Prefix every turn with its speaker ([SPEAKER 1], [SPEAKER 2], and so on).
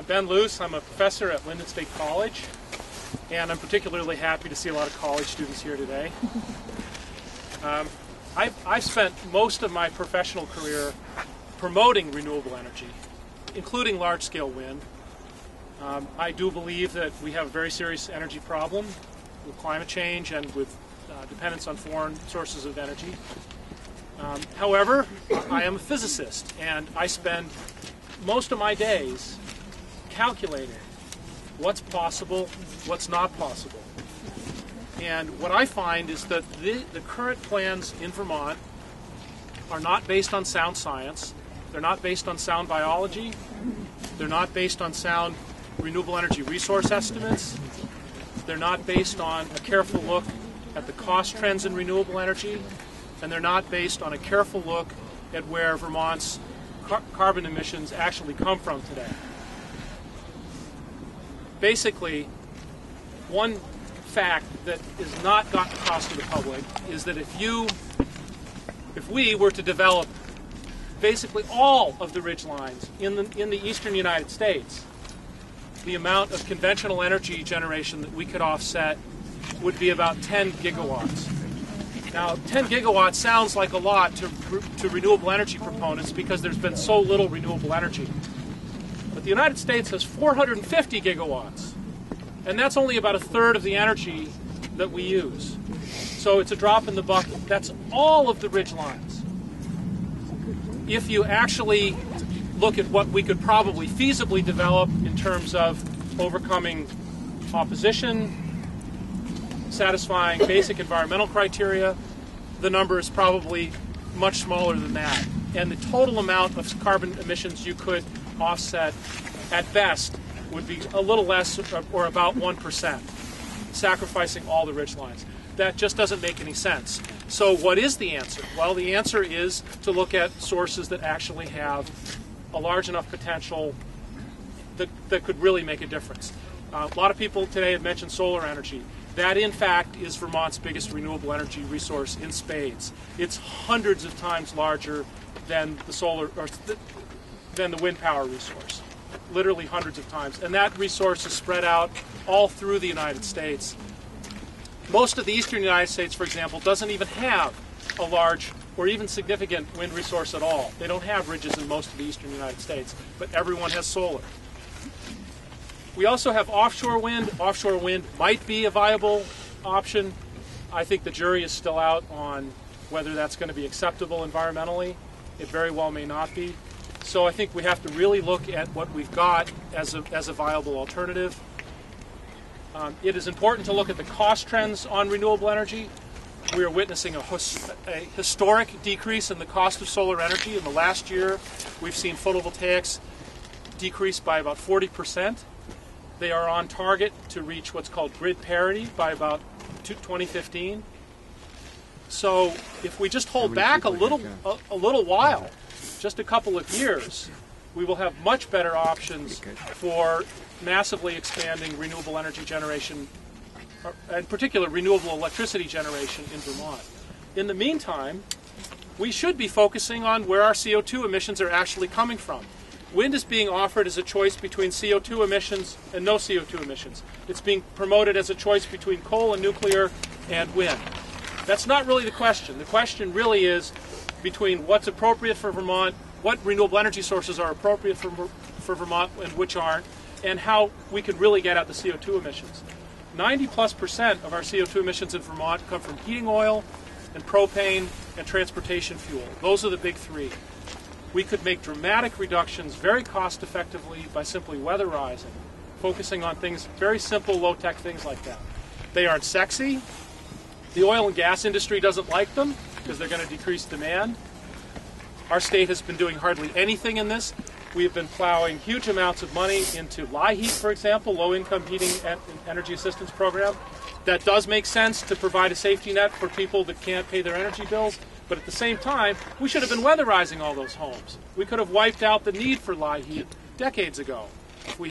[SPEAKER 1] Ben Luce. I'm a professor at Lyndon State College, and I'm particularly happy to see a lot of college students here today. I've spent most of my professional career promoting renewable energy, including large-scale wind. I do believe that we have a very serious energy problem with climate change and with dependence on foreign sources of energy. However, I am a physicist, and I spend most of my days calculating what's possible, what's not possible. And what I find is that the current plans in Vermont are not based on sound science, they're not based on sound biology, they're not based on sound renewable energy resource estimates, they're not based on a careful look at the cost trends in renewable energy, and they're not based on a careful look at where Vermont's carbon emissions actually come from today. Basically, one fact that is not gotten across to the public is that if we were to develop basically all of the ridge lines in the eastern United States, the amount of conventional energy generation that we could offset would be about 10 gigawatts. Now, 10 gigawatts sounds like a lot to renewable energy proponents because there's been so little renewable energy. But the United States has 450 gigawatts, and that's only about a third of the energy that we use. So it's a drop in the bucket. That's all of the ridge lines. If you actually look at what we could probably feasibly develop in terms of overcoming opposition, satisfying basic environmental criteria, the number is probably much smaller than that. And the total amount of carbon emissions you could offset at best would be a little less, or about 1%, sacrificing all the ridge lines. That just doesn't make any sense. So what is the answer? Well, the answer is to look at sources that actually have a large enough potential that could really make a difference. A lot of people today have mentioned solar energy. That, in fact, is Vermont's biggest renewable energy resource in spades. It's hundreds of times larger than than the wind power resource, literally hundreds of times. And that resource is spread out all through the United States. Most of the eastern United States, for example, doesn't even have a large or even significant wind resource at all. They don't have ridges in most of the eastern United States, but everyone has solar. We also have offshore wind. Offshore wind might be a viable option. I think the jury is still out on whether that's going to be acceptable environmentally. It very well may not be. So I think we have to really look at what we've got as a viable alternative. It is important to look at the cost trends on renewable energy. We are witnessing a historic decrease in the cost of solar energy. In the last year, we've seen photovoltaics decrease by about 40%. They are on target to reach what's called grid parity by about 2015. So if we just hold back a little while, just a couple of years, we will have much better options for massively expanding renewable energy generation, in particular renewable electricity generation in Vermont. In the meantime, we should be focusing on where our CO2 emissions are actually coming from. Wind is being offered as a choice between CO2 emissions and no CO2 emissions. It's being promoted as a choice between coal and nuclear and wind. That's not really the question. The question really is between what's appropriate for Vermont, what renewable energy sources are appropriate for Vermont and which aren't, and how we can really get at the CO2 emissions. 90+% of our CO2 emissions in Vermont come from heating oil and propane and transportation fuel. Those are the big three. We could make dramatic reductions very cost effectively by simply weatherizing, focusing on things, very simple, low-tech things like that. They aren't sexy. The oil and gas industry doesn't like them because they're going to decrease demand. Our state has been doing hardly anything in this. We have been plowing huge amounts of money into LIHEAP, for example, Low-Income Heating and Energy Assistance Program. That does make sense to provide a safety net for people that can't pay their energy bills. But at the same time, we should have been weatherizing all those homes. We could have wiped out the need for LIHEAP decades ago.